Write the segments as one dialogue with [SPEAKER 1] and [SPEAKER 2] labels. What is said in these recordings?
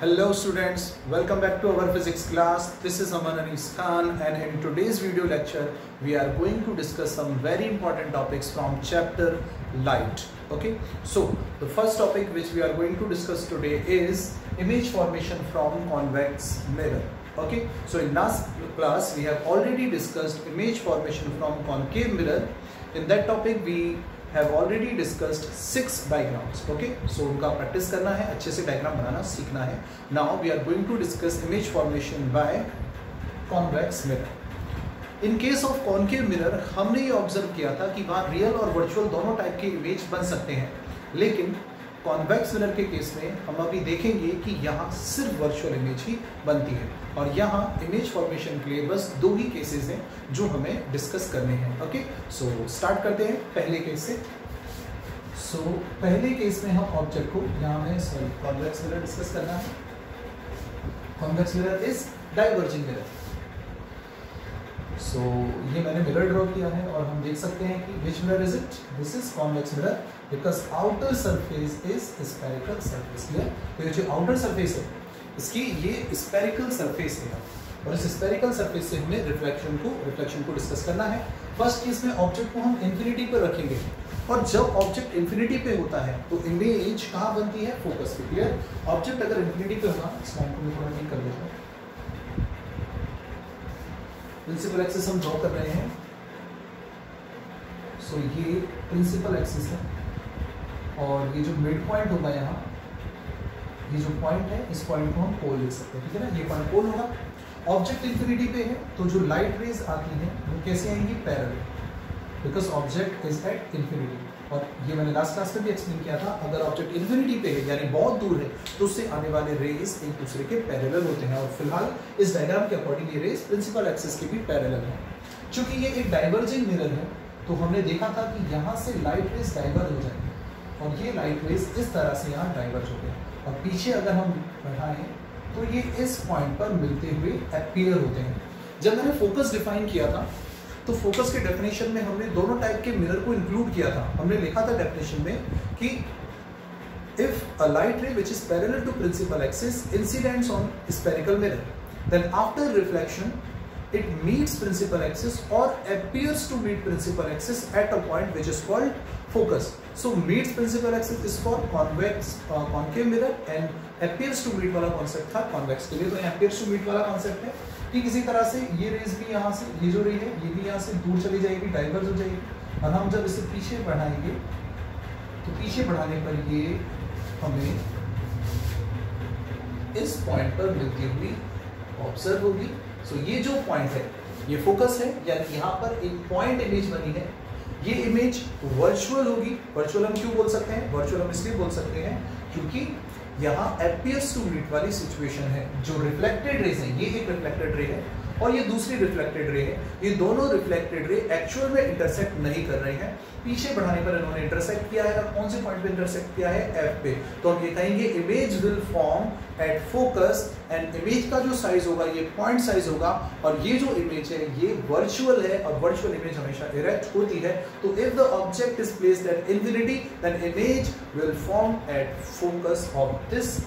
[SPEAKER 1] Hello students, welcome back to our physics class. This is Aman Anis Khan and in today's video lecture we are going to discuss some very important topics from chapter light. Okay, so the first topic which we are going to discuss today is image formation from convex mirror. Okay, so in last class we have already discussed image formation from concave mirror. In that topic we have already discussed 6 diagrams. Okay, so उनका practice करना है, अच्छे से diagram बनाना सीखना है. Now we are going to discuss image formation by convex mirror. In case of concave mirror हमने ये observe किया था कि वहाँ रियल और वर्चुअल दोनों टाइप के इमेज बन सकते हैं, लेकिन कॉन्वेक्स मिरर के केस में हम अभी देखेंगे कि यहाँ सिर्फ वर्चुअल इमेज ही बनती है और यहाँ इमेज फॉर्मेशन के लिए बस 2 ही केसेस हैं जो हमें डिस्कस करने हैं. ओके, सो स्टार्ट करते हैं पहले केस से. सो पहले केस में हम ऑब्जेक्ट को यहाँ में कॉन्वेक्स मिरर डिस्कस करना है. Convex mirror is diverging mirror. So ये मैंने मिरर ड्रॉ किया है और हम देख सकते हैं कि विच mirror is it. This is convex mirror because outer surface is spherical surface. तो ये जो आउटर सरफेस है इसकी ये स्फेरिकल सरफेस है और इस स्फेरिकल सरफेस से हमें रिफ्लेक्शन को डिस्कस करना है. फर्स्ट केस में ऑब्जेक्ट को हम इंफिनिटी पर रखेंगे और जब ऑब्जेक्ट इंफिनिटी पे होता है तो इमेज कहाँ बनती है? फोकस पे. क्लियर? ऑब्जेक्ट अगर इंफिनिटी पे होगा, इस लाइन को मैं थोड़ा ठीक कर देता हूँ. प्रिंसिपल एक्सिस हम ड्रॉ कर रहे हैं. सो ये प्रिंसिपल एक्सिस है और ये जो मिड पॉइंट होगा यहाँ, ये जो पॉइंट है इस पॉइंट को हम पोल लिख सकते हैं. ठीक है ना, ये पॉइंट पोल होगा. ऑब्जेक्ट इंफिनिटी पे है तो जो लाइट रेज आती है वो कैसे आएंगी? Parallel, because object is at infinity. और ये मैंने लास्ट क्लास में भी एक्सप्लेन किया था, अगर ऑब्जेक्ट इंफिनिटी पे है यानी बहुत दूर है तो उससे आने वाले रेज एक दूसरे के पैरेलल होते हैं और फिलहाल इस डायग्राम के अकॉर्डिंग ये रेज प्रिंसिपल एक्सिस के भी पैरेलल है. चूंकि ये एक डाइवर्जिंग मिरर है तो हमने देखा था कि यहाँ से लाइट रेज डाइवर्ज हो जाएंगे और ये लाइट रेज इस तरह से यहाँ डाइवर्ज हो गए और पीछे अगर हम बढ़ाएं तो ये इस पॉइंट पर मिलते हुए अपीयर होते हैं. जब मैंने फोकस डिफाइन किया था तो फोकस के डेफिनेशन में हमने दोनों टाइप के मिरर को इंक्लूड किया था. हमने लिखा था डेफिनेशन में कि if a light ray which is parallel to principal axis incidents on spherical mirror then after reflection it meets principal axis or appears to meet principal axis at a point which is called focus. So meets principal axis is for convex concave mirror and appears to meet वाला concept था convex के लिए. तो appears to meet वाला concept है कि किसी तरह से ये रेज भी यहाँ से, ये जो रे है ये भी यहाँ से दूर चली जाएगी, डाइवर्ज हो जाएगी और हम जब इसे पीछे बढ़ाएंगे तो पीछे बढ़ाने पर ये हमें इस पॉइंट पर मिलती हुई ऑब्जर्व होगी. सो ये जो पॉइंट है ये फोकस है, यानी यहाँ पर एक पॉइंट इमेज बनी है. ये इमेज वर्चुअल होगी. वर्चुअल हम क्यों बोल सकते हैं? वर्चुअल हम इसलिए बोल सकते हैं क्योंकि यहाँ appears to meet वाली सिचुएशन है. जो रिफ्लेक्टेड रेज है, ये एक रिफ्लेक्टेड रे है और ये दूसरी रिफ्लेक्टेड रे है. ये दोनों रिफ्लेक्टेड रे एक्चुअल में इंटरसेक्ट नहीं कर रहे हैं. पीछे बढ़ाने पर इन्होंने इंटरसेक्ट किया है. कौन से पॉइंट पे इंटरसेक्ट किया है? F पे. तो हम ये कहेंगे image will form at focus and image का जो साइज होगा ये पॉइंट साइज होगा और ये जो इमेज है ये वर्चुअल है और वर्चुअल इमेज हमेशा इरेक्ट होती है. तो if the object is placed at infinity then image will form at focus of this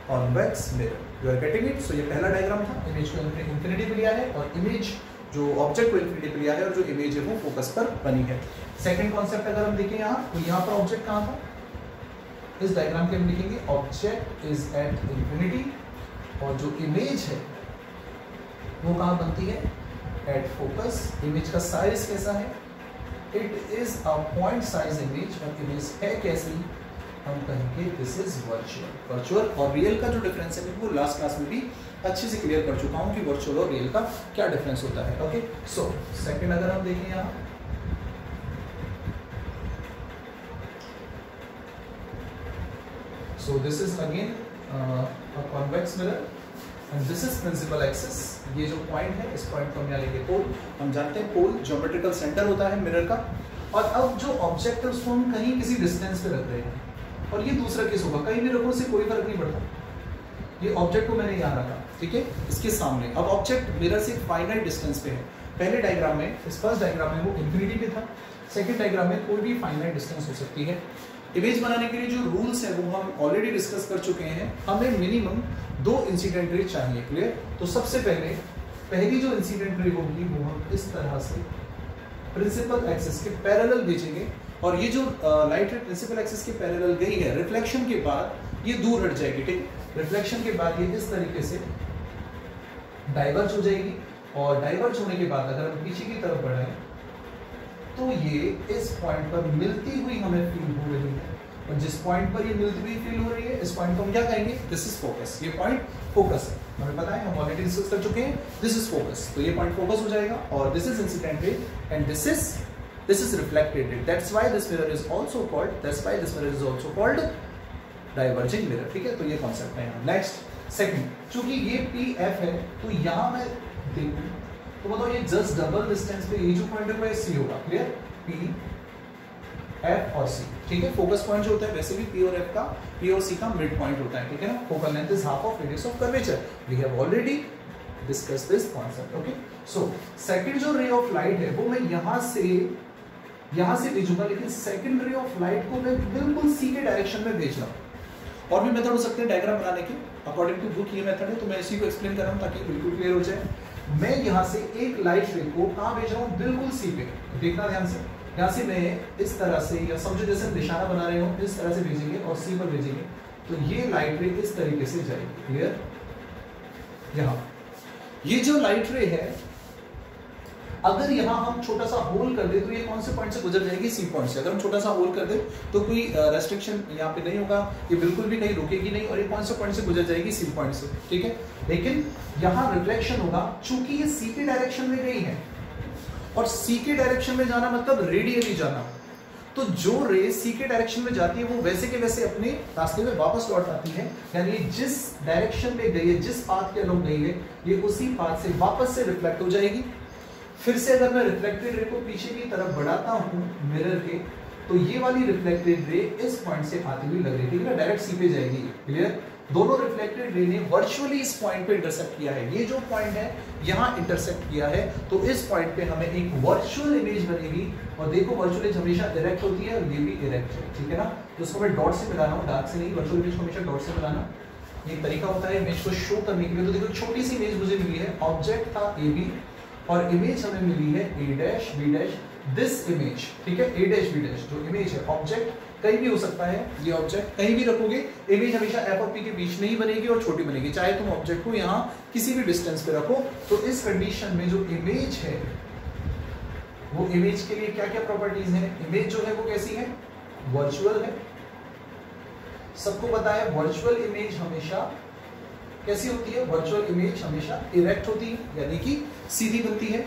[SPEAKER 1] convex mirror. You are getting it? So ये पहला डायग्राम था. इमेज को इंफिनिटी पे लिया है और इमेज जो ऑब्जेक्ट को इंफिनिटी पे लिया है और जो इमेज है वो फोकस पर बनी है. सेकंड कॉन्सेप्ट अगर हम देखें यहाँ तो यहाँ पर ऑब्जेक्ट कहाँ था? इस डायग्राम के हम लिखेंगे ऑब्जेक्ट इज एट इंफिनिटी और जो इमेज है वो कहाँ बनती है? At focus. इमेज का साइज कैसा है? It is a point size image और इमेज है कैसी? हम कहेंगे दिस इज वर्चुअल. वर्चुअल और रियल का जो डिफरेंस है वो लास्ट क्लास में भी अच्छे से क्लियर कर चुका हूँ कि वर्चुअल और रियल का क्या डिफरेंस होता है. ओके, सो सेकंड अगर हम देखें यहाँ so this is again a convex mirror and this is principal axis. ये जो पॉइंट है इस पॉइंट को हम यहाँ लेंगे पोल. हम जानते हैं पोल ज्योमेट्रिकल सेंटर होता है मिरर का. और अब जो ऑब्जेक्ट है उसको हम कहीं किसी डिस्टेंस पे रख रहे हैं और ये दूसरा केस होगा. कहीं भी रखो से कोई फर्क नहीं पड़ता. ये ऑब्जेक्ट को मैंने यहाँ रखा, ठीक है, इसके सामने. अब ऑब्जेक्ट मिरर से फाइनाइट डिस्टेंस पे है. पहले डायग्राम में, इस फर्स्ट डायग्राम में वो इंफिनिटी पे था. सेकंड डायग्राम में कोई भी फाइनाइट डिस्टेंस हो सकती है. इमेज बनाने के लिए जो रूल्स है वो हम ऑलरेडी डिस्कस कर चुके हैं। हमें मिनिमम 2 इंसिडेंट रे चाहिए, क्लियर। तो सबसे पहली जो इंसिडेंट रे होगी वो हम इस तरह से प्रिंसिपल एक्सिस के पैरेलल भेजेंगे, और ये जो लाइट रे प्रिंसिपल एक्सिस के पैरेलल गई है, रिफ्लेक्शन के बाद ये दूर हट जाएगी, ठीक। रिफ्लेक्शन के बाद ये इस तरीके से डाइवर्ज हो जाएगी, और डाइवर्ज होने के बाद अगर हम पीछे की तरफ बढ़ाएं तो ये इस पॉइंट पर मिलती हुई हमें फील हो रही है, और जिस पॉइंट पर ये मिलती हुई फील हो रही है इस पॉइंट को हम क्या कहेंगे, दिस इज फोकस। ये पॉइंट फोकस है, हमें पता है, हम ऑलरेडी डिस्कस कर चुके हैं, दिस इज फोकस। तो ये पॉइंट फोकस हो जाएगा, और this is incident ray and this is reflected ray. That's why this mirror is also called diverging mirror, ठीक है। तो ये कॉन्सेप्ट है। नेक्स्ट सेकंड, चूंकि ये PF है तो यहां मैं देखूं तो बताओ ये जस्ट डबल डिस्टेंस पे ये जो पॉइंट होगा C होगा, क्लियर। P, F और C, ठीक है। फोकस पॉइंट जो होता है वैसे भी P और C का मिड पॉइंट होता है, ठीक है ना। Focal length is half of radius of curvature. We have already discussed this concept, okay. So second जो रे ऑफ लाइट है वो मैं यहां से भेजूंगा, लेकिन सेकंड रे ऑफ लाइट को मैं बिल्कुल C के डायरेक्शन में भेज रहा हूं। और भी मेथड हो सकते हैं डायग्राम बनाने के, अकॉर्डिंग टू बुक ये मेथड है, तो मैं इसी को एक्सप्लेन कर रहा हूं ताकि बिल्कुल क्लियर हो जाए। मैं यहां से एक लाइट रे को कहां भेज रहा हूं, बिल्कुल C पे। देखना ध्यान से, यहां से मैं इस तरह से, या समझो जैसे निशाना बना रहे हो, इस तरह से भेजेंगे और C पर भेजेंगे, तो ये लाइट रे इस तरीके से जाएगी, क्लियर। यहां ये जो लाइट रे है, अगर यहां हम छोटा सा होल कर दे तो ये कौन से पॉइंट से गुजर जाएगी, C पॉइंट से। अगर हम छोटा सा होल कर दे तो कोई रेस्ट्रिक्शन यहाँ पे नहीं होगा, ये बिल्कुल भी कहीं रुकेगी नहीं, और ये कौन से पॉइंट से गुजर जाएगी, C पॉइंट से, ठीक है। लेकिन यहाँ रिफ्लेक्शन होगा, चूंकि ये C के डायरेक्शन में गई है, और C के डायरेक्शन में जाना मतलब रेडियली जाना, तो जो रे C के डायरेक्शन में जाती है वो वैसे के वैसे अपने रास्ते में वापस लौट आती है, यानी जिस डायरेक्शन में गई है, जिस पाथ के अलॉन्ग गई है, ये उसी पाथ से वापस से रिफ्लेक्ट हो जाएगी। फिर से अगर मैं रिफ्लेक्टेड रे को पीछे की तरफ बढ़ाता हूं मिरर के, तो ये वाली रिफ्लेक्टेड रे इस पॉइंट से आती हुई लग रही है, ठीक है, डायरेक्ट C पे जाएगी, क्लियर। दोनों रिफ्लेक्टेड रे ने वर्चुअली इस पॉइंट पे इंटरसेक्ट किया है। ये जो पॉइंट है यहां इंटरसेक्ट किया है, तो इस पॉइंट पे हमें एक वर्चुअल इमेज बनेगी। और देखो वर्चुअल इमेज हमेशा डायरेक्ट होती है, और ये भी डायरेक्ट है, ठीक है ना। तो उसको मैं डॉट से मिला रहा हूं, डार्क से नहीं। वर्चुअल इमेज को हमेशा डॉट से मिलाना ये तरीका होता है इमेज को शो करने के लिए। तो देखो छोटी सी इमेज मुझे मिली है, ऑब्जेक्ट था AB, और इमेज हमें मिली है A', B', दिस इमेज, ठीक है, A', B' जो इमेज है, ऑब्जेक्ट कहीं भी हो सकता है, ये ऑब्जेक्ट कहीं भी रखोगे, इमेज हमेशा F और P के बीच में ही बनेगी और छोटी बनेगी, चाहे तुम ऑब्जेक्ट को यहाँ किसी भी डिस्टेंस पे रखो। तो इस कंडीशन में जो इमेज है, वो इमेज के लिए क्या क्या प्रॉपर्टीज है, इमेज जो है वो कैसी है, वर्चुअल है। सबको पता है वर्चुअल इमेज हमेशा कैसी होती है, वर्चुअल इमेज हमेशा इरेक्ट होती है, यानी कि सीधी बनती है।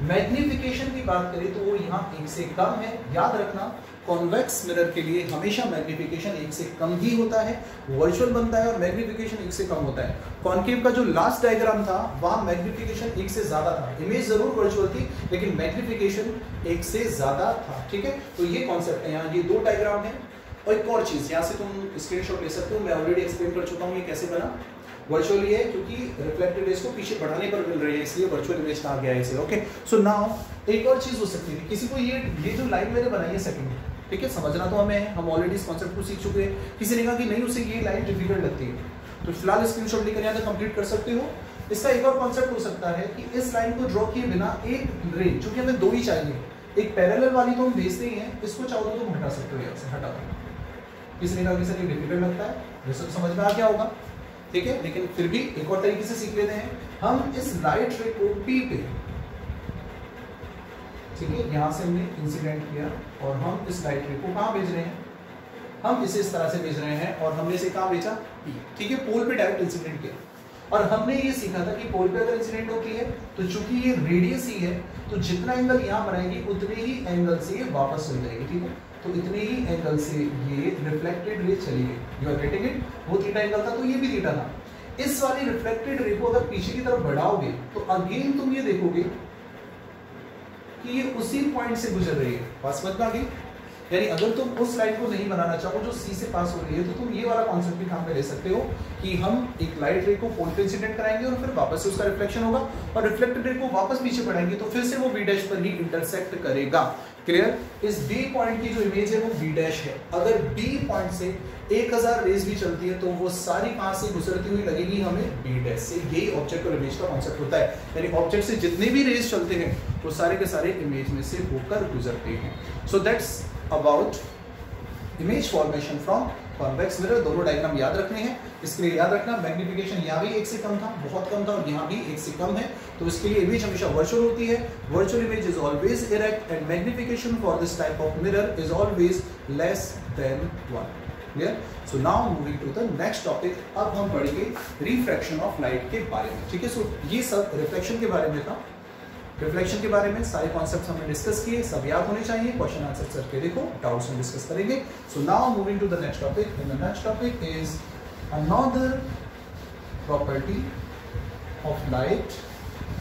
[SPEAKER 1] मैग्निफिकेशन की बात करें तो वो यहाँ 1 से कम है, याद रखना कॉन्वेक्स मिरर के लिए हमेशा मैग्निफिकेशन 1 से कम ही होता है, वर्चुअल बनता है और मैग्निफिकेशन 1 से कम होता है। कॉन्केव का जो लास्ट डायग्राम था वहां मैग्निफिकेशन 1 से ज्यादा था, इमेज जरूर वर्चुअल थी लेकिन मैग्निफिकेशन 1 से ज्यादा था, ठीक है। तो ये कॉन्सेप्ट है, यहाँ ये 2 डायग्राम है। और एक और चीज यहाँ से तुम स्क्रीनशॉट ले सकते हो, मैं ऑलरेडी एक्सप्लेन कर चुका हूँ ये कैसे बना। वर्चुअल ये है क्योंकि रिफ्लेक्टेड रेज को पीछे बढ़ाने पर मिल रही है, इसलिए वर्चुअल इमेज कहा गया है इसे, ओके। सो नाउ एक और चीज हो सकती है, किसी को ये जो लाइन मैंने बनाई है सेकंड, ठीक है, समझना तो हमें है, हम ऑलरेडी इस कॉन्सेप्ट को सीख चुके हैं। किसी ने कहा कि नहीं उसे ये लाइन डिफिकल्ट लगती है, तो फिलहाल स्क्रीनशॉट लेकर यहाँ तक कंप्लीट कर सकते हो। इसका एक और कॉन्सेप्ट हो सकता है कि इस लाइन को ड्रॉ किए बिना एक रे, चूंकि हमें 2 ही चाहिए, एक पैरेलल वाली तो हम भेजते ही हैं, इसको चाहो तो तुम हटा सकते हो यहाँ से, हटा दो। किसी ने कहा कि सर ये डिफिकल्ट लगता है, वैसे समझ में आ गया होगा, ठीक है, लेकिन फिर भी एक और तरीके से सीख लेते हैं। हम इस लाइट रे को P पे, ठीक है, यहां से हमने इंसिडेंट किया और हम इस लाइट रे को कहां भेज रहे हैं, हम इसे इस तरह से भेज रहे हैं और हमने इसे कहां भेजा, P, ठीक है, पोल पे डायरेक्ट इंसिडेंट किया। और हमने ये सीखा था कि पोल पे अगर इंसिडेंट होती है तो चूंकि ये रेडियस ही है, तो जितना एंगल यहां बनाएगी उतने ही एंगल से ये वापस चल जाएगी, ठीक है। तो इतने ही एंगल से ये रिफ्लेक्टेड रे चली गई, यू आर गेटिंग इट। वो थीटा एंगल था तो ये भी थीटा था। इस वाली रिफ्लेक्टेड रे को अगर पीछे की तरफ बढ़ाओगे तो अगेन तुम ये देखोगे कि ये उसी पॉइंट से गुजर रही है, बात समझ में आ गई। यानी अगर तुम उस लाइट को नहीं बनाना चाहो जो सी से पास हो रही है, तो तुम ये वाला कॉन्सेप्ट भी काम में ले सकते हो कि हम एक लाइट रे को पॉइंट पे इंसिडेंट कराएंगे और फिर वापस से उसका रिफ्लेक्शन होगा और रिफ्लेक्टेड रे को वापस पीछे पढ़ाएंगे तो फिर से वो बी डैश पर ही इंटरसेक्ट करेगा। क्लियर? इस बी पॉइंट की जो इमेज है वो बी डैश है। अगर बी पॉइंट से 1000 रेज भी चलती है तो वो सारी कहां से गुजरती हुई लगेगी हमें बी डैश से। यही ऑब्जेक्ट और इमेज का कॉन्सेप्ट होता है, यानी ऑब्जेक्ट से जितने भी रेज चलते हैं वो सारे के सारे इमेज में से होकर गुजरते हैं। सो that's about image formation from convex mirror. दोनों डायग्राम याद रखने हैं। इसके लिए याद रखना मैग्निफिकेशन यहाँ भी 1 से कम था, बहुत कम था, और यहाँ भी 1 से कम है, तो इसके लिए इमेज हमेशा वर्चुअल होती है। Virtual image is always erect and magnification for this type of mirror is always less than 1। Clear? So now moving to the next topic. अब हम पढ़ेंगे रिफ्रैक्शन ऑफ लाइट के बारे में। ठीक है, सो ये सब रिफ्लेक्शन के बारे में था। रिफ्लेक्शन के बारे में सारे कॉन्सेप्ट्स हमने डिस्कस किए, सब याद होने चाहिए। क्वेश्चन आंसर करके देखो, डाउट्स में डिस्कस करेंगे। So now moving to the next topic. The next topic is another property of light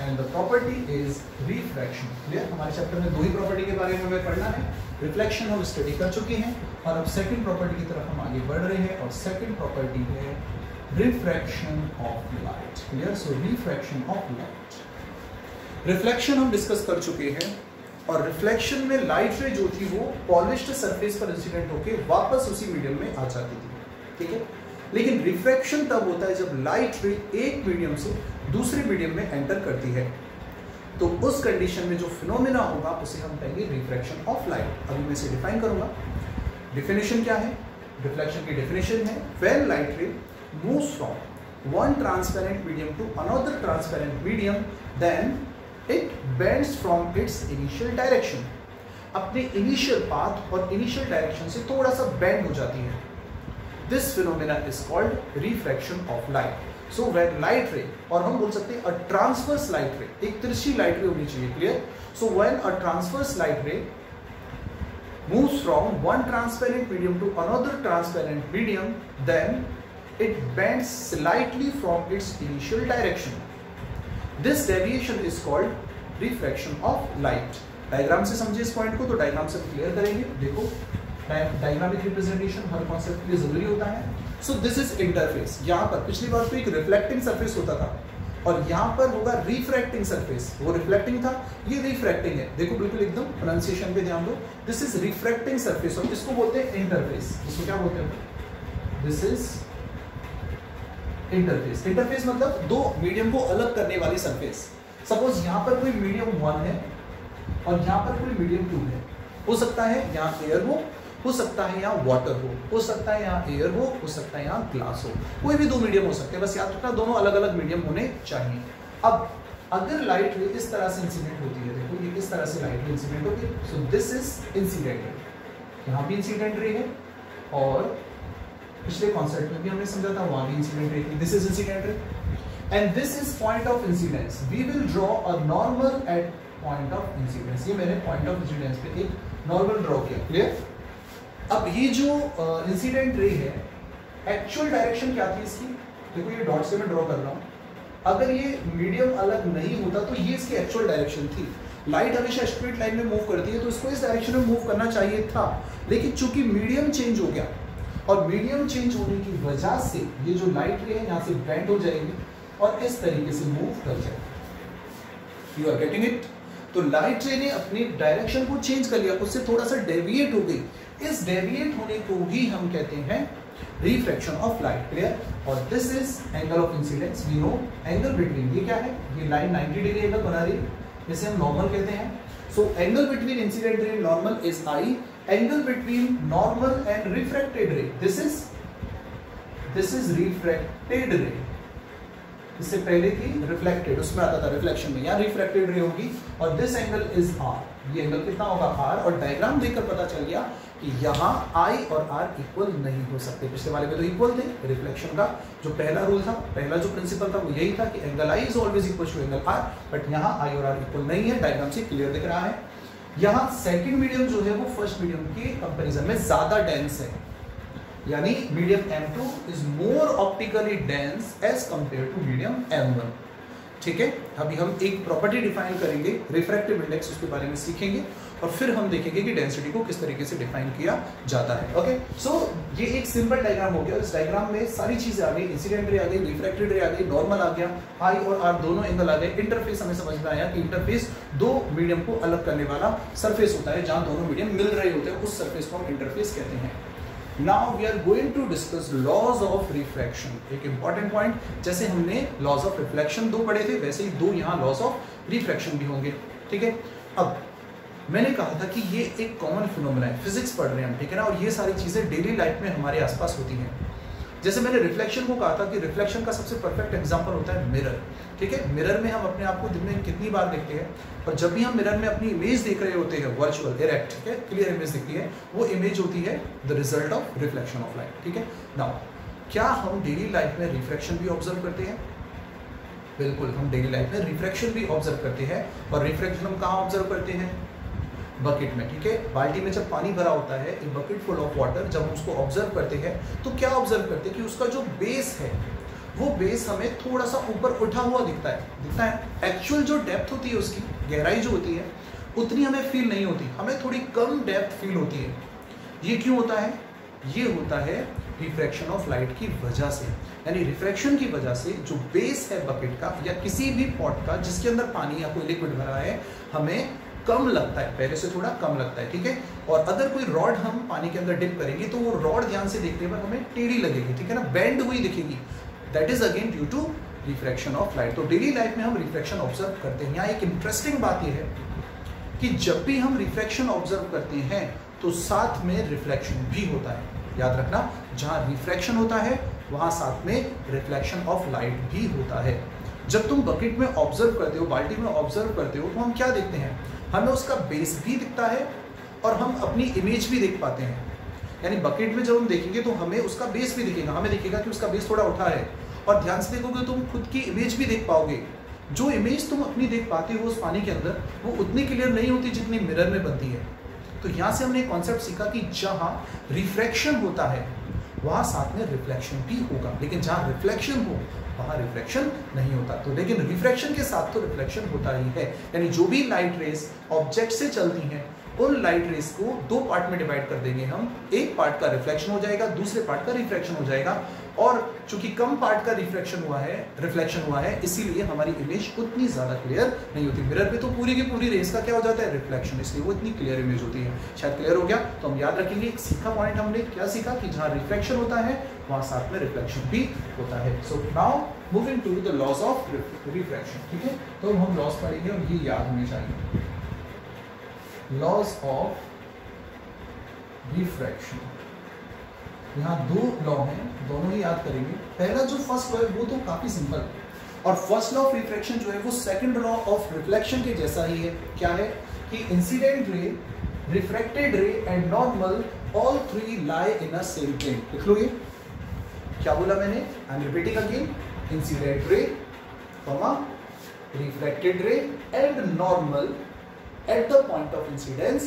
[SPEAKER 1] and the property is refraction. Clear? हमारे चैप्टर में 2 ही प्रॉपर्टी के बारे में हमें पढ़ना है। रिफ्लेक्शन हम स्टडी कर चुके हैं और अब सेकंड प्रॉपर्टी की तरफ हम आगे बढ़ रहे हैं, और सेकंड प्रॉपर्टी है refraction of light. Clear? So refraction of light. Reflection हम डिस्कस कर चुके हैं, और रिफ्लेक्शन में लाइट रे जो थी वो पॉलिश्ड सरफेस पर इंसिडेंट होकर वापस उसी मीडियम में आ जाती थी। ठीक है, लेकिन रिफ्रैक्शन तब होता है जब लाइट रे एक मीडियम से दूसरे मीडियम में एंटर करती है, तो उस कंडीशन में जो फिनोमेना होगा उसे हम कहेंगे रिफ्रैक्शन ऑफ लाइट। अभी मैं इसे डिफाइन करूंगा। डिफिनेशन क्या है? रिफ्लेक्शन की डिफिनेशन है when light ray moves from one transparent medium to another transparent medium, then it bends from its initial direction। अपने इनिशियल पाथ और इनिशियल डायरेक्शन से थोड़ा सा बेंड हो जाती है। This phenomena is called refraction of light। So when light ray, और हम बोल सकते हैं a transverse light ray, एक तिरछी लाइट रे होनी चाहिए। Clear? So when a transverse light ray moves from one transparent medium to another transparent medium, then it bends slightly from its initial direction। This deviation is called refraction of light। Diagram से समझे इस point को, तो diagram से clear करेंगे। देखो, डायग्रामिक representation हर concept के लिए जरूरी होता है। So this is interface. यहाँ पर पिछली बार तो एक रिफ्लेक्टिंग सरफेस होता था, और यहाँ पर होगा रिफ्रैक्टिंग सरफेस। वो रिफ्लेक्टिंग था, ये रिफ्रैक्टिंग है। देखो बिल्कुल एकदम प्रोनाउंसिएशन पे ध्यान दो। दिस इज रिफ्रैक्टिंग सरफेस, और इसको बोलते हैं इंटरफेस। इसको क्या बोलते हैं? This is interface. इंटरफेस मतलब दो मीडियम को अलग करने वाली सरफेस। सपोज यहाँ पर कोई मीडियम 1 है और यहाँ पर कोई मीडियम 2 है। हो सकता है यहाँ एयर हो सकता है यहाँ वाटर हो सकता है यहाँ एयर हो सकता है यहाँ ग्लास हो। कोई भी 2 मीडियम हो सकते हैं, बस याद रखना दोनों अलग अलग मीडियम होने चाहिए। अब अगर लाइट रे इस तरह से इंसिडेंट होती है, देखो ये किस तरह से लाइट रे इंसिडेंट होती है। सो दिस इज इंसिडेंट रे, यहाँ भी इंसिडेंट रे है, और पिछले कॉन्सेप्ट में भी हमने समझा था वहां भी इंसिडेंट रे थी। This is incident ray and this is point of incidence. We will draw a normal at point of incidence. ये मैंने पॉइंट ऑफ इंसिडेंस पे एक नॉर्मल ड्रॉ किया। क्लियर? अब ये जो इंसिडेंट रे है, एक्चुअल डायरेक्शन क्या थी इसकी? देखो ये डॉट से मैं ड्रॉ कर रहा हूँ। अगर ये मीडियम अलग नहीं होता तो ये इसकी एक्चुअल डायरेक्शन थी। लाइट हमेशा स्ट्रेट लाइन में मूव करती है, तो इसको इस डायरेक्शन में मूव करना चाहिए था, लेकिन चूंकि मीडियम चेंज हो गया, और मीडियम चेंज होने की वजह से ये जो लाइट रे है यहाँ से बेंड हो जाएगी और इस तरीके से मूव कर जाएगी। You are getting it? तो लाइट रे ने अपनी डायरेक्शन को चेंज कर लिया, उससे थोड़ा सा डेविएट हो गई। इस डेविएट होने को ही हम कहते हैं रिफ्रैक्शन ऑफ लाइट। क्लियर? और this is angle of incidence. We know angle between, ये क्या है? ये लाइन 90 डिग्री एंगल बना रही है, इसे हम नॉर्मल कहते हैं। So angle between incident ray and normal is I. Angle between normal and refracted ray, this is refracted ray। इससे पहले थी रिफ्लेक्टेड, उसमें आता था रिफ्लेक्शन में, यहाँ रिफ्रैक्टेड रे होगी, और दिस एंगल इज आर। ये एंगल कितना होगा? आर। और डायग्राम देखकर पता चल गया कि यहाँ आई और आर इक्वल नहीं हो सकते। पिछले वाले में तो इक्वल थे। रिफ्लेक्शन का जो पहला रूल था, पहला जो प्रिंसिपल था वो यही था कि angle i is always equal to angle r, but यहाँ आई और आर इक्वल नहीं है। डायग्राम से क्लियर दिख रहा है। यहाँ सेकंड मीडियम जो है वो फर्स्ट मीडियम के कंपैरिजन में ज्यादा डेंस है, यानी medium M2 is more optically dense as compare to medium M1। ठीक है, अभी हम एक प्रॉपर्टी डिफाइन करेंगे, रिफ्रैक्टिव इंडेक्स, उसके बारे में सीखेंगे, और फिर हम देखेंगे कि डेंसिटी को किस तरीके से डिफाइन किया जाता है। ओके, सो ये एक सिंपल डायग्राम हो गया। इस डायग्राम में सारी चीजें आ गई, इंसिडेंट रे आ गई, रिफ्रैक्टेड रे आ गई, नॉर्मल आ गया, आई और आर दोनों एंगल आ गए। इंटरफेस हमें समझ में आया कि इंटरफेस दो मीडियम को अलग करने वाला सरफेस होता है, जहां दोनों मीडियम मिल रहे होते हैं, उस सरफेस को हम इंटरफेस कहते हैं। Now we are going to discuss laws of refraction। एक important point, जैसे हमने laws of reflection दो पढ़े थे, वैसे ही दो यहाँ laws of refraction भी होंगे। ठीक है, अब मैंने कहा था कि ये एक कॉमन फिनोमेना है, फिजिक्स पढ़ रहे हैं हम, ठीक है ना, और ये सारी चीजें डेली लाइफ में हमारे आसपास होती हैं। जैसे मैंने रिफ्लेक्शन को कहा था कि रिफ्लेक्शन का सबसे परफेक्ट एग्जांपल होता है मिरर। ठीक है, मिरर में हम अपने आप को दिन में कितनी बार देखते हैं, और जब भी हम मिरर में अपनी इमेज देख रहे होते हैं, वर्चुअल डायरेक्ट, ठीक है, क्लियर इमेज दिखती है, वो इमेज होती है the result of reflection of light. ठीक है, नाउ क्या हम डेली लाइफ में रिफ्लेक्शन भी ऑब्जर्व करते हैं? बिल्कुल, हम डेली लाइफ में रिफ्लेक्शन भी ऑब्जर्व करते हैं। और रिफ्लेक्शन हम कहाँ ऑब्जर्व करते हैं? बकेट में। ठीक है, बाल्टी में जब पानी भरा होता है, एक बकेट फुल ऑफ वाटर, जब हम उसको ऑब्जर्व करते हैं तो क्या ऑब्जर्व करते हैं कि उसका जो बेस है, वो बेस हमें थोड़ा सा ऊपर उठा हुआ दिखता है। एक्चुअल जो डेप्थ होती है, उसकी गहराई जो होती है, उतनी हमें फील नहीं होती, हमें थोड़ी कम डेप्थ फील होती है। ये क्यों होता है? ये होता है रिफ्रैक्शन ऑफ लाइट की वजह से, यानी रिफ्रैक्शन की वजह से जो बेस है बकेट का या किसी भी पॉट का जिसके अंदर पानी या कोई लिक्विड भरा है, हमें कम लगता है, पहले से थोड़ा कम लगता है। ठीक है, और अगर कोई रॉड हम पानी के अंदर डिप करेंगे तो वो रॉड ध्यान से देखने पर हमें टेढ़ी लगेगी, ठीक है ना, बेंड हुई दिखेगी। That is again due to refraction of light. तो डेली लाइफ में हम रिफ्रैक्शन ऑब्जर्व करते हैं। यहाँ एक इंटरेस्टिंग बात यह है कि जब भी हम रिफ्रैक्शन ऑब्जर्व करते हैं तो साथ में रिफ्लेक्शन भी होता है। याद रखना, जहां रिफ्रैक्शन होता है वहां साथ में रिफ्लेक्शन ऑफ लाइट भी होता है। जब तुम बकेट में ऑब्जर्व करते हो, बाल्टी में ऑब्जर्व करते हो, तो हम क्या देखते हैं? हमें उसका बेस भी दिखता है और हम अपनी इमेज भी देख पाते हैं। यानी बकेट में जब हम देखेंगे तो हमें उसका बेस भी दिखेगा, हमें दिखेगा कि उसका बेस थोड़ा उठा है, और ध्यान से देखोगे तुम खुद की इमेज भी देख पाओगे। जो इमेज तुम अपनी देख पाते हो उस पानी के अंदर, वो उतनी क्लियर नहीं होती जितनी मिरर में बनती है। तो यहाँ से हमने एक कॉन्सेप्ट सीखा कि जहाँ रिफ्रैक्शन होता है वहाँ साथ में रिफ्लेक्शन भी होगा, लेकिन जहाँ रिफ्लेक्शन हो वहाँ रिफ्लेक्शन नहीं होता। तो लेकिन रिफ्रैक्शन के साथ तो रिफ्लेक्शन होता ही है। यानी जो भी लाइट रेस ऑब्जेक्ट से चलती हैं, उन लाइट रेस को दो पार्ट में डिवाइड कर देंगे हम। एक पार्ट का रिफ्लेक्शन हो जाएगा, दूसरे पार्ट का रिफ्रैक्शन हो जाएगा। और चूंकि कम पार्ट का रिफ्लेक्शन हुआ है, इसीलिए हमारी इमेज उतनी ज्यादा क्लियर नहीं होती। मिरर पे तो पूरी की पूरी रेस का क्या हो जाता है? रिफ्लेक्शन, इसलिए वो इतनी क्लियर इमेज होती है। शायद क्लियर हो गया? तो हम याद रखेंगे, एक सीखा पॉइंट हमने क्या सीखा कि जहां रिफ्लेक्शन होता है वहां साथ में रिफ्लेक्शन भी होता है। So now moving to the laws of refraction. ठीक है, तो हम लॉज पढ़ेंगे और ये याद होने चाहिए। लॉज ऑफ रिफ्रैक्शन, यहाँ दो लॉ हैं, दोनों ही याद करेंगे। पहला जो फर्स्ट लॉ है वो तो काफी सिंपल है, और फर्स्ट लॉ ऑफ रिफ्रैक्शन जो है वो सेकंड लॉ ऑफ रिफ्लेक्शन के जैसा ही है। क्या है कि incident ray, refracted ray and normal all three lie in a same plane. लिख लो, ये क्या बोला मैंने? I am repeating again, incident ray, refracted ray and normal at the point of incidence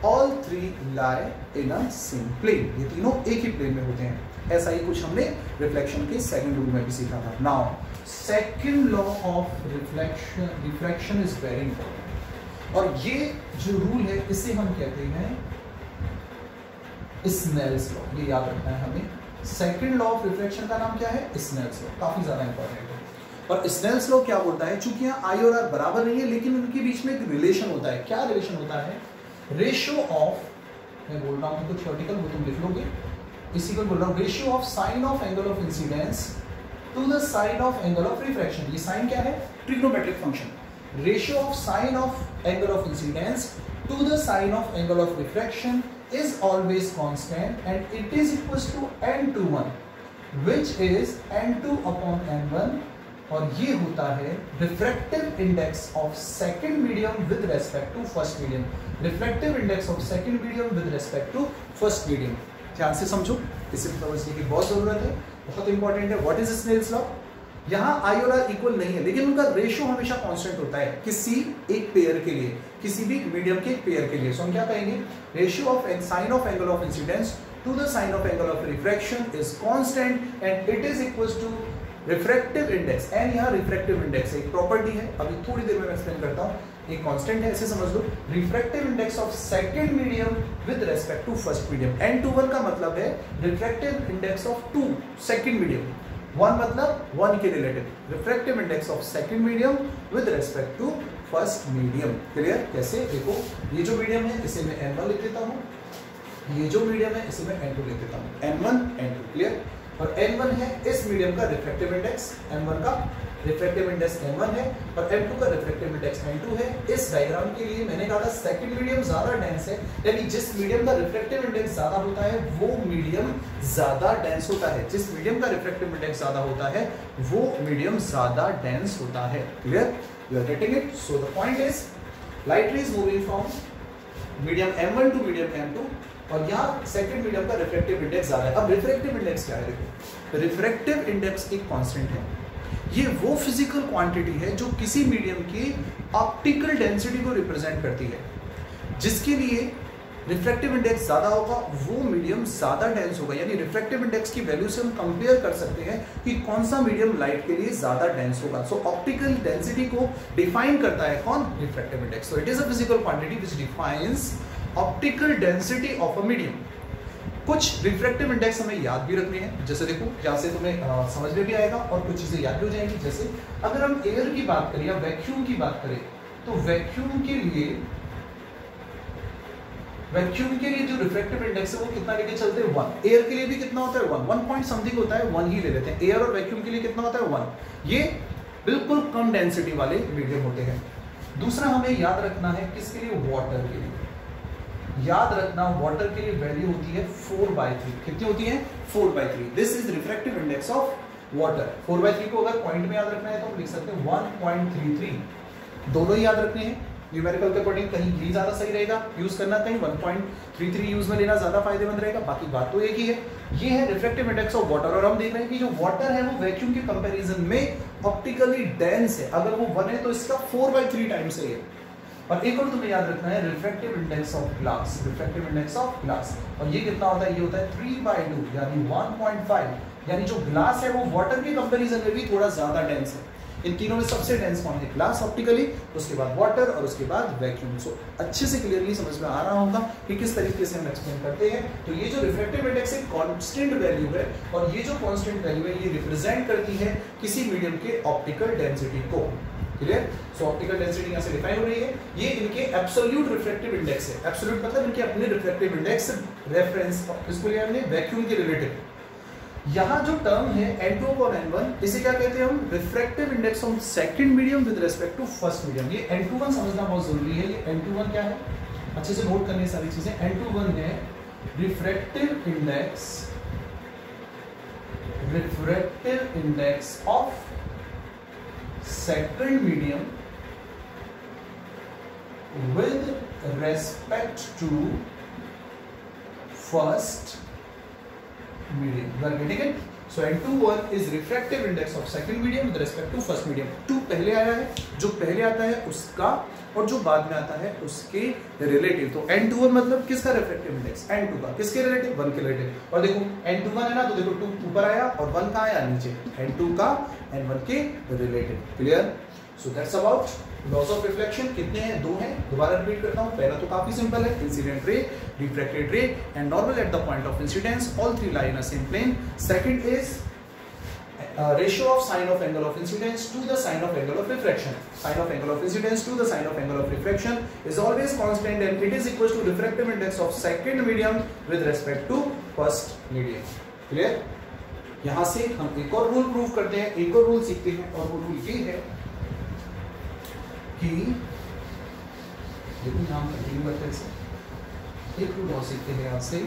[SPEAKER 1] all three lie in a same plane। ये तीनों एक ही plane में होते हैं। ऐसा ही कुछ हमने रिफ्लेक्शन के सेकंड रूल में भी सीखा था। Now second law of refraction is very important, और ये जो रूल है इसे हम कहते हैं स्नेल्स लॉ। ये याद रखना है हमें। सेकंड लॉ ऑफ रिफ्रैक्शन का नाम क्या है? Snell's law. काफी ज्यादा इंपॉर्टेंट है। और स्नेल्स लॉ क्या बोलता है? चूंकि यहाँ आई और आर बराबर नहीं है, लेकिन उनके बीच में एक रिलेशन होता है। क्या रिलेशन होता है? रेशियो ऑफ, मैं बोल रहा हूँ कुछ वर्टिकल, वो तुम लिख लोगे, इसी को बोल रहा हूँ, ratio of sine of angle of incidence to the sine of angle of refraction. ये साइन क्या है? Trigonometric function. Ratio of sine of angle of incidence to the sine of angle of refraction is always constant and it is equals to n/1 which is n2 upon n1, और ये होता है refractive index of second medium with respect to first medium. Refractive index of second medium with respect to first medium. ध्यान से समझो, इसे समझने की बहुत जरूरत है, बहुत इंपॉर्टेंट है। What is Snell's law? यहाँ आई और आर इक्वल नहीं है, लेकिन उनका रेशियो हमेशा कांस्टेंट होता है किसी एक पेयर के लिए, किसी भी मीडियम के पेयर के लिए। सो हम क्या कहेंगे? Ratio of sine of angle of incidence to the sine of angle of refraction is constant and it is equals to refractive index. And यहाँ रिफ्रैक्टिव इंडेक्स एक प्रॉपर्टी है, अभी थोड़ी देर में मैं एक्सप्लेन करता हूँ। एक कांस्टेंट है, ऐसे समझ लो, refractive index of second medium with respect to first medium. n21 का मतलब है refractive index of two second medium, 1 मतलब 1 के relative, refractive index of second medium with respect to first medium. Clear? कैसे? देखो, ये जो मीडियम है इसे मैं n1 लिख देता हूँ, ये जो मीडियम है इसे मैं n2 लिख देता हूँ, n1 n2। क्लियर? और n1 है इस मीडियम का रिफ्रैक्टिव इंडेक्स, n1 का रिफ्रैक्टिव इंडेक्स n1 है और n2 का रिफ्रैक्टिव इंडेक्स n2 है। इस डायग्राम के लिए मैंने कहा था सेकंड मीडियम ज्यादा डेंस है, यानी जिस मीडियम का रिफ्रैक्टिव इंडेक्स ज्यादा होता है वो मीडियम ज्यादा डेंस होता है। जिस मीडियम का रिफ्रैक्टिव इंडेक्स ज्यादा होता है वो मीडियम ज्यादा डेंस होता है। Clear? You are getting it? So the point is light ray is moving from medium m1 to medium m2 और यहाँ सेकंड मीडियम का रिफ्रैक्टिव इंडेक्स ज्यादा है। अब रिफ्रैक्टिव इंडेक्स क्या है? देखो, रिफ्रैक्टिव इंडेक्स एक कांस्टेंट है, ये वो फिजिकल क्वांटिटी है जो किसी मीडियम की ऑप्टिकल डेंसिटी को रिप्रेजेंट करती है। जिसके लिए रिफ्रैक्टिव इंडेक्स ज्यादा होगा वो मीडियम ज्यादा डेंस होगा, यानी रिफ्रैक्टिव इंडेक्स की वैल्यू से हम कंपेयर कर सकते हैं कि कौन सा मीडियम लाइट के लिए ज्यादा डेंस होगा। सो ऑप्टिकल डेंसिटी को डिफाइन करता है कौन? Refractive index. So it is a physical quantity which defines optical density of a medium. कुछ रिफ्रैक्टिव इंडेक्स हमें याद भी रखने हैं, जैसे देखो यहाँ से तुम्हें समझ में भी आएगा और कुछ चीजें याद भी हो जाएंगी। जैसे अगर हम एयर की बात करें या वैक्यूम की बात करें तो वैक्यूम के लिए जो रिफ्रैक्टिव इंडेक्स है वो कितना लेके चलते हैं? 1। एयर के लिए भी कितना होता है? 1 पॉइंट समथिंग होता है, 1 ही ले लेते हैं। एयर और वैक्यूम के लिए कितना होता है? 1। ये बिल्कुल कम डेंसिटी वाले मीडियम होते हैं। दूसरा हमें याद रखना है किसके लिए? वाटर के लिए। याद रखना, वाटर के लिए वैल्यू होती है 4/3। कितनी होती है? 4/3। This is refractive index of water. 4/3 को अगर पॉइंट में याद रखना है तो हम लिख सकते हैं 1.33। दोनों ही याद रखने हैं, न्यूमेरिकल के अकॉर्डिंग कहीं भी ज्यादा सही रहेगा यूज करना, कहीं 1.33 यूज में लेना ज्यादा फायदेमंद रहेगा, बाकी बात तो एक ही है। ये है रिफ्रैक्टिव इंडेक्स ऑफ वाटर और हम देख रहे हैं कि जो वाटर है वो वैक्यूम के कंपैरिजन में ऑप्टिकली डेंस है। अगर वो 1 है तो इसका 4/3 टाइम्स है। और एक और तुम्हें याद रखना है refractive index of glass, refractive index of glass, और ये कितना होता है? ये होता है 3/2 यानी 1.5। यानी जो ग्लास है वो वाटर के कंपैरिजन में भी थोड़ा ज्यादा डेंस है। इन तीनों में सबसे डेंस कौन है? ग्लास ऑप्टिकली, उसके बाद वाटर और उसके बाद वैक्यूम। सो अच्छे से क्लियरली समझ में आ रहा होगा कि किस तरीके से हम एक्सप्लेन करते हैं। तो ये जो रिफ्रैक्टिव इंडेक्स एक कांस्टेंट वैल्यू है और ये जो कांस्टेंट वैल्यू है ये रिप्रेजेंट करती है किसी मीडियम के ऑप्टिकल डेंसिटी को। क्लियर? सो ऑप्टिकल डेंसिटी यहां से डिफाइन हो रही है, ये इनके एब्सोल्यूट रिफ्रैक्टिव इंडेक्स है। एब्सोल्यूट मतलब इनके अपने रिफ्रैक्टिव इंडेक्स, रेफरेंस इसको लिया हमने वैक्यूम के रिलेटिव। यहाँ जो टर्म है n2 और n1, इसे क्या कहते हैं हम? Refractive index of second medium with respect to first medium. ये n21 समझना बहुत जरूरी है। ये n21 क्या है? अच्छे से नोट करनी है सारी चीजें। n21 है refractive index of second medium with respect to first medium. You are getting it? So n21 is refractive index of second medium with respect to first medium. 2 पहले आया है, जो पहले आता है उसका और जो बाद में आता है उसके रिलेटिव। तो n21 मतलब किसका रिफ्रैक्टिव इंडेक्स? n2 का। किसके रिलेटिव? 1 के रिलेटिव। और देखो n21 है ना, तो देखो 2 ऊपर आया और 1 कहाँ आया? नीचे। n2 का n1 के relative. Clear? So that's about laws of reflection. कितने हैं? 2 हैं। दोबारा रिपीट करता हूं। पहला तो काफी सिंपल है, incident ray, refracted ray and normal at the point of incidence, all 3 lie in a same plane. Second is ratio of sine of angle of incidence to the sine of angle of refraction. Sine of angle of incidence to the sine of angle of refraction is always constant and it is equal to refractive index of second medium with respect to first medium. Clear? यहां से हम एक और rule prove करते हैं, एक और rule सीखते हैं और वो रूल ये है कि देखो यहां कंटिन्यू करते हैं। एक रूल और सीखते हैं यहां से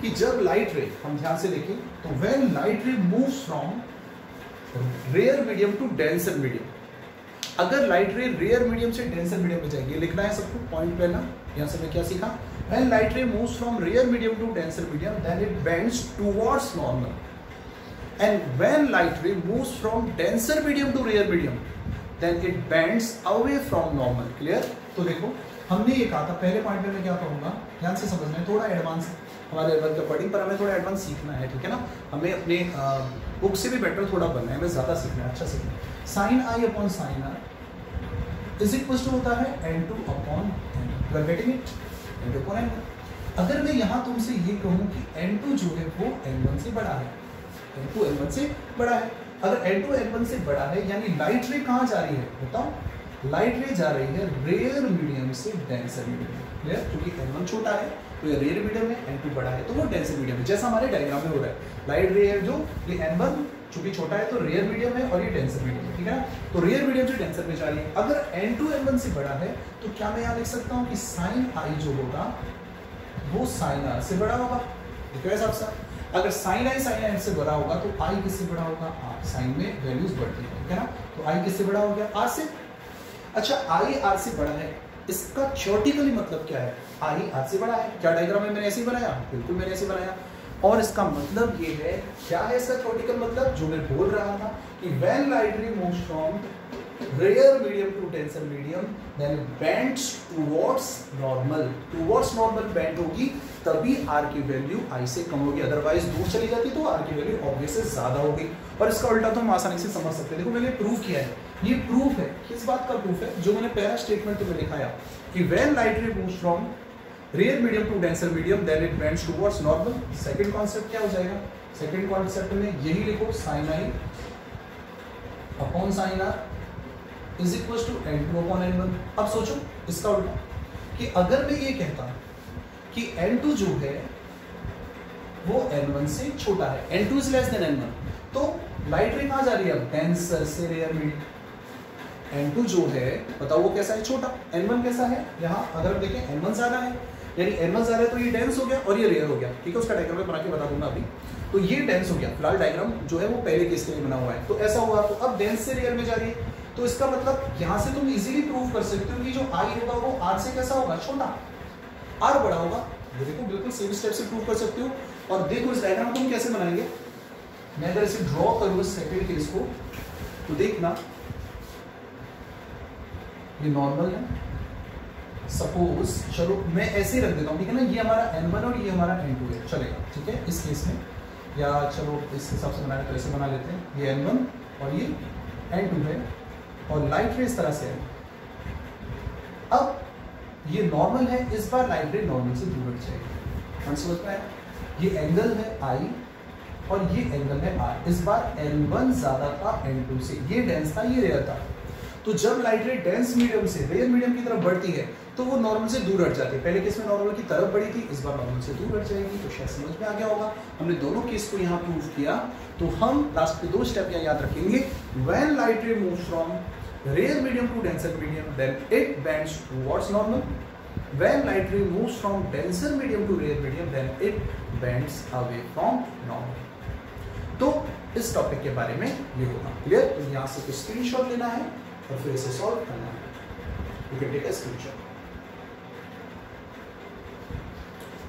[SPEAKER 1] कि जब लाइट रे, हम ध्यान से देखें तो when light ray moves from rare medium to denser medium, अगर लाइट रे रेयर मीडियम से डेंसर मीडियम में जाएगी, लिखना है सबको पॉइंट पहला। यहां से मैं क्या सीखा? When light ray moves from rare medium to denser medium then it bends towards normal and when light ray moves from denser medium to rare medium then it bends away from normal. Clear? तो देखो हमने ये कहा था पहले point में, मैं क्या कहूंगा ध्यान से समझना है, थोड़ा एडवांस हमारे लेवल के अकॉर्डिंग, पर हमें थोड़ा एडवांस सीखना है, ठीक है ना? हमें अपने बुक से भी बेटर थोड़ा बनना है, हमें ज्यादा सीखना है, अच्छा सीखना है। Sine i upon sine r is equal to होता है n2 upon n1। You are getting it? n2 upon n1। अगर मैं यहाँ तुमसे ये कहूँ कि n2 जो है वो n1 से बड़ा है, n2 n1 से बड़ा है, अगर n2 n1 से बड़ा है यानी लाइट रे कहाँ जा रही है बताओ? लाइट रे जा रही है रेयर मीडियम से डेंसर मीडियम। क्लियर? क्योंकि n1 छोटा है तो ये रेयर मीडियम है, n2 बड़ा है तो वो डेंसर मीडियम है। जैसा हमारे डायग्राम में हो रहा है, लाइट रे है जो ये n1 चूंकि छोटा है तो रेयर मीडियम है और ये डेंसर मीडियम है, ठीक है ना? तो रेयर मीडियम से डेंसर में जा रही है। अगर n2 n1 से बड़ा है तो क्या मैं यहाँ लिख सकता हूँ कि साइन i जो होगा वो साइन r से बड़ा होगा। देखो ऐसा साफ, अगर साइन i से बड़ा होगा तो i किससे बड़ा होगा? r। साइन में वैल्यूज बढ़ती है, ठीक है ना? तो i किससे बड़ा हो गया? r से। अच्छा i r से बड़ा है, इसका थ्योरेटिकली मतलब क्या है? i r से बड़ा है। क्या डायग्राम में मैंने ऐसे ही बनाया? बिल्कुल मैंने ऐसे बनाया। और इसका मतलब ये है, क्या है इसका थ्योरेटिकल मतलब? जो मैं बोल रहा था कि when light ray moves from rare medium to denser medium then bends towards normal bend होगी, तभी r की वैल्यू i से कम होगी। अदरवाइज दूर चली जाती तो r की वैल्यू ऑब्वियस से ज्यादा होगी। और इसका उल्टा तो हम आसानी से समझ सकते हैं। देखो मैंने प्रूव किया है, ये प्रूफ है। किस बात का प्रूफ है? जो मैंने पहला स्टेटमेंट तुम्हें दिखाया कि when light ray moves from rare medium to denser medium then it bends towards normal. Second concept क्या हो जाएगा? सेकंड कॉन्सेप्ट में यही लिखो, sine i upon sine r is equal to n2 upon n1। अब सोचो इसका उल्टा कि अगर मैं ये कहता कि n2 जो है वो n1 से छोटा है, n2 is less than n1, तो लाइट रे कहाँ जा रही है? डेंसर से रेयर मीडियम। n2 जो है बताओ वो कैसा है? छोटा। n1 कैसा है? यहाँ अगर हम देखें n1 ज्यादा है, यानी n1 ज्यादा है तो ये डेंस हो गया और ये रेयर हो गया, ठीक है? उसका डायग्राम बना के बता दूंगा अभी। तो ये डेंस हो गया, फिलहाल डायग्राम जो है वो पहले केस के लिए बना हुआ है। तो ऐसा हुआ, तो अब डेंस से रेयर में जा रही है, तो इसका मतलब यहाँ से तुम इजीली प्रूव कर सकते हो कि जो i होगा वो r से कैसा होगा? छोटा। r बड़ा होगा। ये देखो बिल्कुल सेम स्टेप से प्रूव कर सकते हो। और देखो इस डायग्राम को हम कैसे बनाएंगे। मैं अगर इसे ड्रॉ करूँ सेकंड केस को तो देखना ये नॉर्मल है। सपोज चलो मैं ऐसे ही रख देता हूँ, ठीक है ना? ये हमारा n1 और ये हमारा n2 है, चलेगा, ठीक है? इस केस में या चलो इस हिसाब से बनाए तो ऐसे बना लेते हैं, ये n1 और ये n2 है और लाइट रे इस तरह से है। अब ये नॉर्मल है, इस बार लाइट रे नॉर्मल से दूर हट जाएगी। समझ पाया? ये एंगल है i और ये एंगल है r। इस बार n1 ज्यादा था n2 से, ये डेंस था ये रेयर था। तो जब लाइट रे डेंस मीडियम से रेयर मीडियम की तरफ बढ़ती है तो वो नॉर्मल से दूर हट जाती है। पहले केस में नॉर्मल की तरफ बढ़ी थी, इस बार नॉर्मल से दूर हट जाएगी। तो शायद समझ में आ गया होगा। हमने दोनों केस को यहाँ प्रूव किया। तो हम लास्ट के दो स्टेप यहाँ याद रखेंगे। When light ray moves from rare medium to denser medium then it bends towards normal. When light ray moves from denser medium to rare medium then it bends away from normal. तो इस topic के बारे में ये होगा clear. तो यहाँ से कुछ स्क्रीनशॉट लेना है और फिर इसे सॉल्व करना है। You can take a screenshot.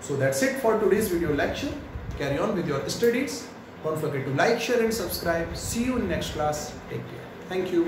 [SPEAKER 1] So that's it for today's video lecture. Carry on with your studies. Don't forget to like, share and subscribe. See you in next class. Take care. Thank you.